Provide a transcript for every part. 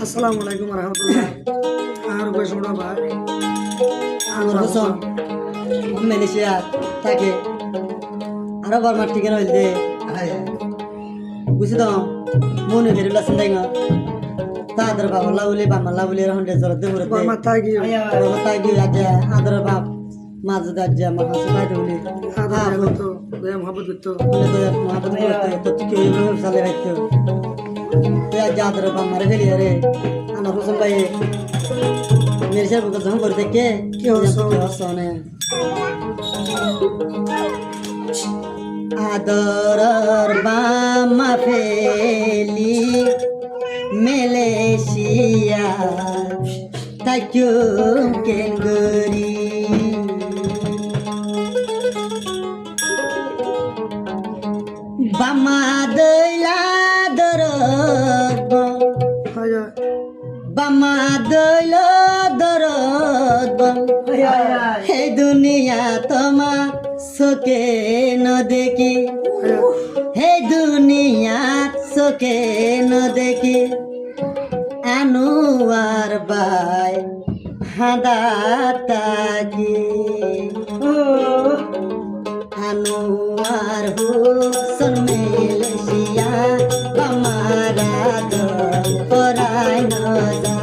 আসসালামু আলাইকুম রহমতুল্লাহ আর বৈষ্ণব ভাই আমার হোসেন মালয়েশিয়া থাকে আরো বারমার ঠিকানা হইল দে বুঝি তো মনে ফেরিলা চিন্তাই না তাদের বাবা লাউলি বামা লাউলি রহন জলতে ঘুরে বাবা তাগি বাবা তাই গিয়ে আজ আদর বাপ মাঝে দাজ্জা আমার হাসি পাই দেবনি আদর তো দয়া মোহাম্মদ তো বলে তো মহাপত করতে তো কি হইল সালে রাখতে তুই আজ আদর বাপ মারে ফেলি রে আমার হোসেন ভাই মেরে সাহেব যখন করে দেখে কি হচ্ছে হসনে আদরর বামা ফেলি মালয়েশিয়া তাকিউম কেন গরি বামা দইলা দরদ হায়া বামা দইল দরদ হে দুনিয়া তোমা চোখে নদেখি হে দুনিয়া চোখে নদেখি আনোয়ার বাই হাদা তাকি আনোয়ার হোসেন মালয়েশিয়া বামারা পরাই নজা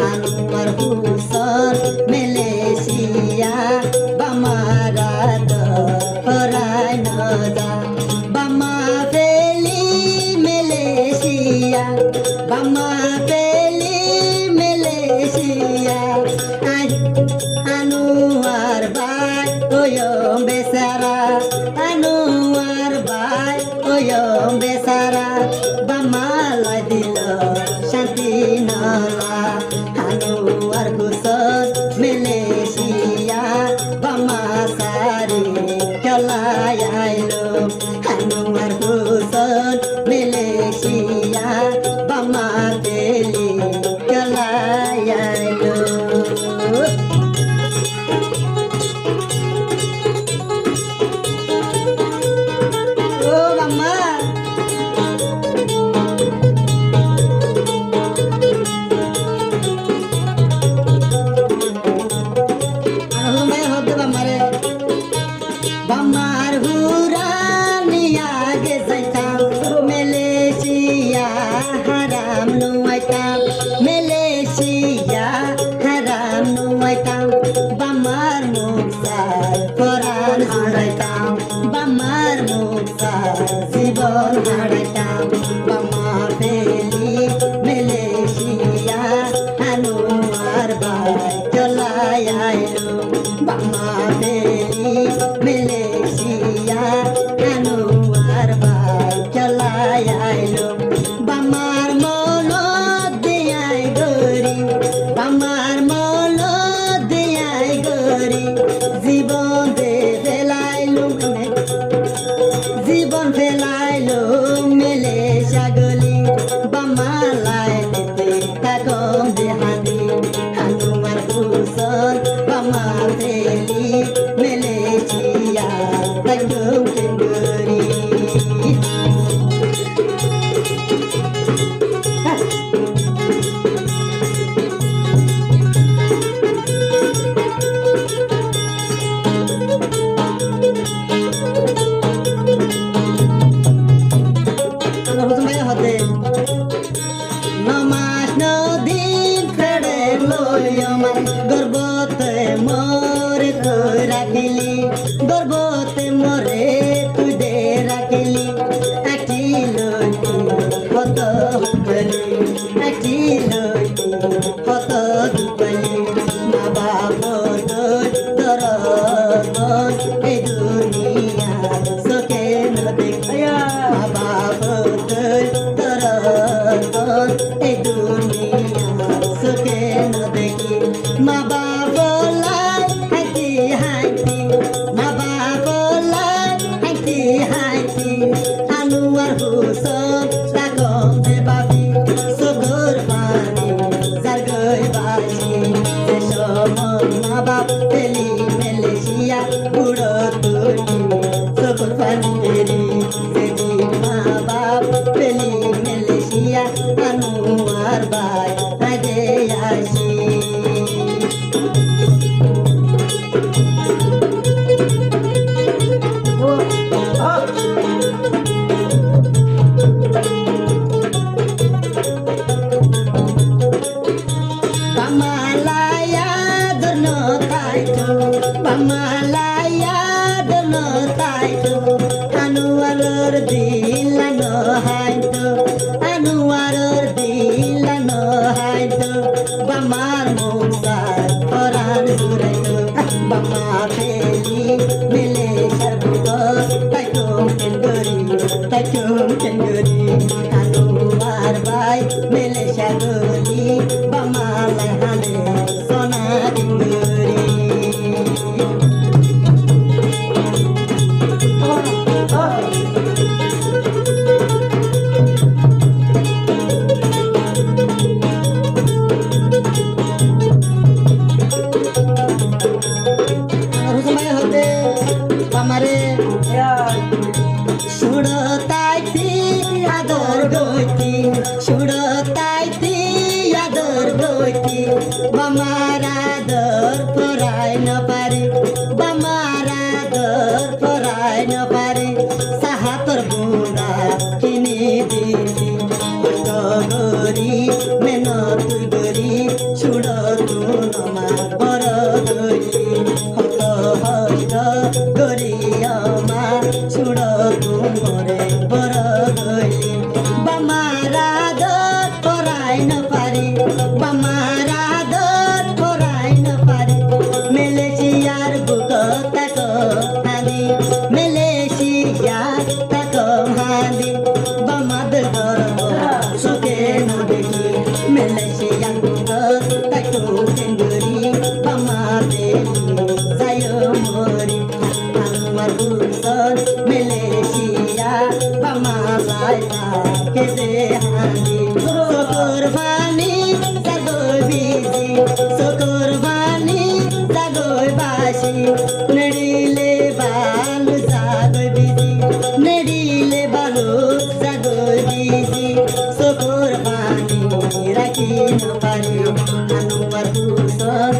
আনোয়ার হোসেন মালয়েশিয়া বামারা পরাই নজা বামা ফেলি মালয়েশিয়া বামা ফেলি মালয়েশিয়া আনোয়ার ভাই ওয়ম বেচারা আনোয়ার ভাই ওয়ম বেচারা বামালা দিল শান্তি নলা আনোয়ার হোসেন মালয়েশিয়া বামা সারি খেলায় আইলো আনোয়ার হোসেন মালয়েশিয়া বামা পেলি খেলায় আইলো ও মাম্মা আর হুমায় হতে বাম্মারে বাম্মার হুরানিয়া গে যাইতাম মালয়েশিয়া হারাম নুয়াইতাম মালয়েশিয়া হারাম নুয়াইতাম বাম্মার মুক্তার কোরআন হারাইতাম বাম্মার মুক্তার জীবন হারাইতাম বাম্মা ফেলি মালয়েশিয়া আনোয়ার ভাই চলাই আইলো বাম্মা ফেলি মালয়েশিয়া আনোয়ার ভাই চলাই আইলো বাম্মার মন দেয়াই গরি বাম্মার মন দেয়াই গরি জীবন দে ফেলাইলো জীবন ফেলাইলো মেলে সাগলি বামালাই নিতে থাকম দেহানি আনোয়ার হোসেন বামা ফেলি মালয়েশিয়া তাকম কেঙ্গরি আমার হোসেন ভাই হতে নমাজ নদীন ফেড়ে লইয়মান গর্বতে মরে তুই রাখিলি গর্বতে মরে তুই দে রাখিলি একটি লইতি কত হুকলি একটি লইতি কত দুকলি মা বাপ তোর এই দুনিয়া চোখে নদেখি মা বাপ তোর এই দুনিয়া চোখে নদেখি মা বাপ লাই হাইতি হাইতি মা বাপ লাই হাইতি হাইতি আনোয়ার হোসেন তাকম দে বাবি চকুর পানি যার গই বাসি যে সমন মা বাপ ফেলি মালয়েশিয়া বুড়ো তুই চকুর পানি ফেলি যেদিন মা বাপ ফেলি মালয়েশিয়া আনোয়ার ভাই গলি বামালা হালে সোনা ডিঙ্গুরি আমারে সুরতাইতি আদর গইতি সুরতাইতি আদর গইতি বামার আদর পরাই ন পারে বামার আদর পরাই ন পারে সাহাতর বুড়া কিনে দিলি গরি মেহনত গরি সুর তু আমার বড় গলি হত হস্ত গরি আমার সুর তুমরে বড় গলি বামার আদর পরাই ন পারি বামার আদর পরাই ন পারি মেলেশিয়ার বুক তাক হাঁদি মেলেশিয়ার তাক হাঁদি বামাদ গর্ব সুখে ন দেখি মেলেশিয়ার বুক তাক কেন্দ্রি বামাদে যায় মরি আমার বুসর মেলেশিয়া বামালায় কেদে হাঁদি সকর বাণী সাগর বিজি সকর বাণী সাগর বাসি নেড়িলে বালু সাগর বিজি নেড়িলে বালু সাগর বিজি সকর বাণী রাখি ন পারি আমার বুসর